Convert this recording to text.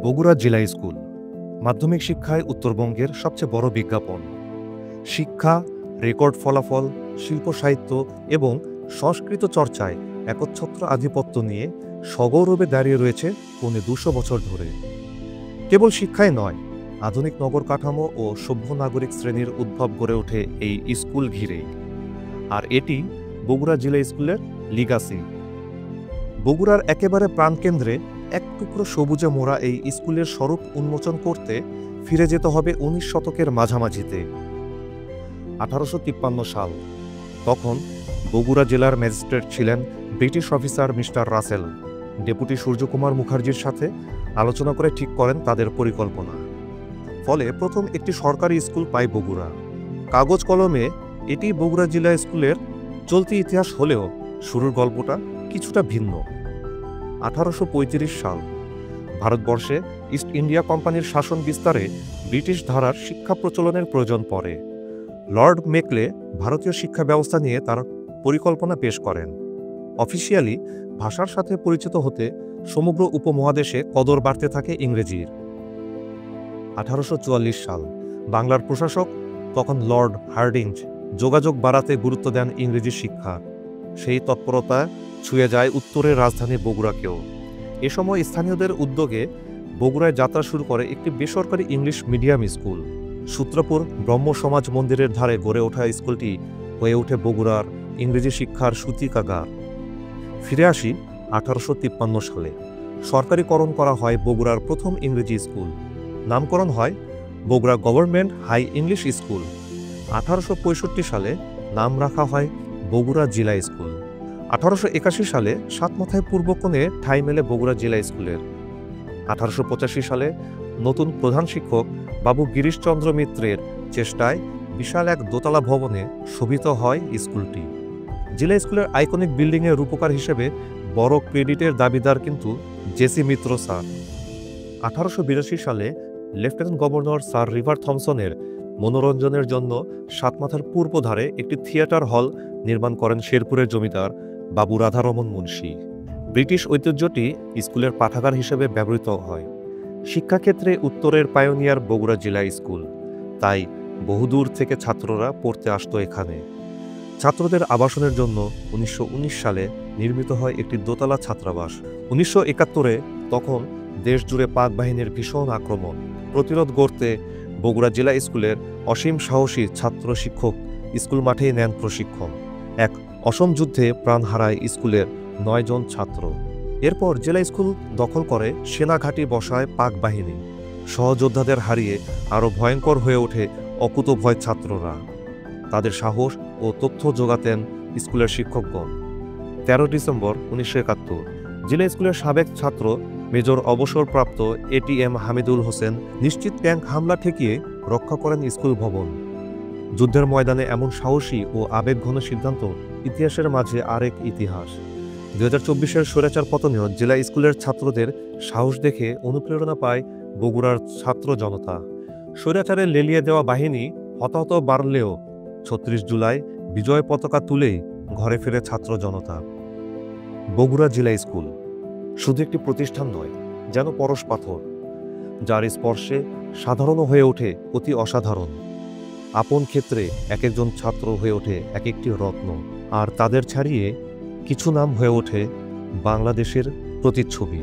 বগুড়া জেলা স্কুল মাধ্যমিক শিক্ষায় উত্তরবঙ্গের সবচেয়ে বড় বিজ্ঞাপন। শিক্ষা, রেকর্ড ফলাফল, শিল্প সাহিত্য এবং সংস্কৃত চর্চায় একচ্ছত্র আধিপত্য নিয়ে সগৌরবে দাঁড়িয়ে রয়েছে পৌনে ২০০ বছর ধরে। কেবল শিক্ষায় নয়, আধুনিক নগর কাঠামো ও সভ্য নাগরিক শ্রেণীর উদ্ভব গড়ে ওঠে এই স্কুল ঘিরেই। আর এটি বগুড়া জেলা স্কুলের লিগাসি। বগুড়ার একেবারে প্রাণকেন্দ্রে এক টুকরো সবুজে মোড়া এই স্কুলের স্বরূপ উন্মোচন করতে ফিরে যেতে হবে ১৯ শতকের মাঝামাঝিতে। ১৮৫৩ সাল। তখন বগুড়া জেলার ম্যাজিস্ট্রেট ছিলেন British officer mister Russell. Deputy Suryakumar মুখার্জির সাথে আলোচনা করে ঠিক করেন তাদের পরিকল্পনা। ফলে প্রথম একটি সরকারি স্কুল পায় বগুড়া। কাগজ কলমে এটি বগুড়া জেলা স্কুলের চলতি ইতিহাস হলেও শুরুর গল্পটা কিছুটা ভিন্ন। ১৮৩৫ সাল। ভারতবর্ষে ইস্ট ইন্ডিয়া কোম্পানির শাসন বিস্তারে ব্রিটিশ ধারার শিক্ষা প্রচলনের প্রয়োজন পড়ে। লর্ড মেকলে ভারতীয় শিক্ষা ব্যবস্থা নিয়ে তার পরিকল্পনা পেশ করেন। অফিসিয়ালি ভাষার সাথে পরিচিত হতে সমগ্র উপমহাদেশে কদর বাড়তে থাকে ইংরেজির। ১৮৪৪ সাল। বাংলার প্রশাসক তখন লর্ড হার্ডিঞ্জ যোগাযোগ বাড়াতে গুরুত্ব দেন ইংরেজি শিক্ষা। সেই তৎপরতা ছুঁয়ে যায় উত্তরের রাজধানী বগুড়াকেও। এ সময় স্থানীয়দের উদ্যোগে বগুড়ায় যাত্রা শুরু করে একটি বেসরকারি ইংলিশ মিডিয়াম স্কুল। সূত্রপুর ব্রহ্ম সমাজ মন্দিরের ধারে গড়ে ওঠা স্কুলটি হয়ে ওঠে বগুড়ার ইংরেজি শিক্ষার সূতিকাগার। ফিরে আসি ১৮৫৩ সালে। সরকারিকরণ করা হয় বগুড়ার প্রথম ইংরেজি স্কুল। নামকরণ হয় Bogura government high English school. ১৮৬৫ সালে নাম রাখা হয় বগুড়া জেলা স্কুল। ১৮৮১ সালে সাতমাথায় পূর্বকোণে ঠাঁই মেলে বগুড়া জেলা স্কুলের। ১৮৮৫ সালে নতুন প্রধান শিক্ষক বাবু গিরিশচন্দ্র মিত্রের চেষ্টায় বিশাল এক দোতলা ভবনে শোভিত হয় স্কুলটি। জেলা স্কুলের আইকনিক বিল্ডিংয়ের রূপকার হিসেবে বড় ক্রেডিটের দাবিদার কিন্তু জেসি মিত্র স্যার। ১৮৮২ সালে লেফটেন্যান্ট গভর্নর স্যার রিভার থমসনের মনোরঞ্জনের জন্য সাতমাথার পূর্ব ধারে একটি থিয়েটার হল নির্মাণ করেন শেরপুরের জমিদার বাবু রাধারমন মুন্সী। ব্রিটিশ ঐতিহ্যটি স্কুলের পাঠাগার হিসেবে ব্যবহৃত হয়। শিক্ষাক্ষেত্রে উত্তরের পায়োনিয়ার বগুড়া জেলা স্কুল, তাই বহুদূর থেকে ছাত্ররা পড়তে আসতো এখানে। ছাত্রদের আবাসনের জন্য ১৯১৯ সালে নির্মিত হয় একটি দোতলা ছাত্রাবাস। ১৯৭১-এ তখন দেশজুড়ে পাক বাহিনীর ভীষণ আক্রমণ প্রতিরোধ গড়তে বগুড়া জেলা স্কুলের অসীম সাহসী ছাত্র শিক্ষক স্কুল মাঠেই নেন প্রশিক্ষণ। এক অসম যুদ্ধে প্রাণ হারায় স্কুলের ৯ জন ছাত্র। এরপর জেলা স্কুল দখল করে সেনাঘাঁটি বসায় পাক বাহিনী। সহযোদ্ধাদের হারিয়ে আরও ভয়ঙ্কর হয়ে ওঠে অকুতভয় ছাত্ররা। তাদের সাহস ও তথ্য জোগাতেন স্কুলের শিক্ষকগণ। ১৩ ডিসেম্বর ১৯৭১ জেলা স্কুলের সাবেক ছাত্র মেজর অবসরপ্রাপ্ত এটিএম হামিদুল হোসেন নিশ্চিত ট্যাঙ্ক হামলা ঠেকিয়ে রক্ষা করেন স্কুল ভবন। যুদ্ধের ময়দানে এমন সাহসী ও আবেগঘন সিদ্ধান্ত ইতিহাসের মাঝে আরেক ইতিহাস। ২০২৪-এর স্বৈরাচার পতনেও জেলা স্কুলের ছাত্রদের সাহস দেখে অনুপ্রেরণা পায় বগুড়ার ছাত্র জনতা। স্বৈরাচারে লেলিয়ে দেওয়া বাহিনী হতাহত বাড়লেও ৩৬ জুলাই বিজয় পতাকা তুলেই ঘরে ফেরে ছাত্র জনতা। বগুড়া জেলা স্কুল শুধু একটি প্রতিষ্ঠান নয়, যেন পরশ পাথর, যার স্পর্শে সাধারণও হয়ে ওঠে অতি অসাধারণ। আপন ক্ষেত্রে এক একজন ছাত্র হয়ে ওঠে এক একটি রত্ন, আর তাদের ছাড়িয়ে কিছু নাম হয়ে ওঠে বাংলাদেশের প্রতিচ্ছবি।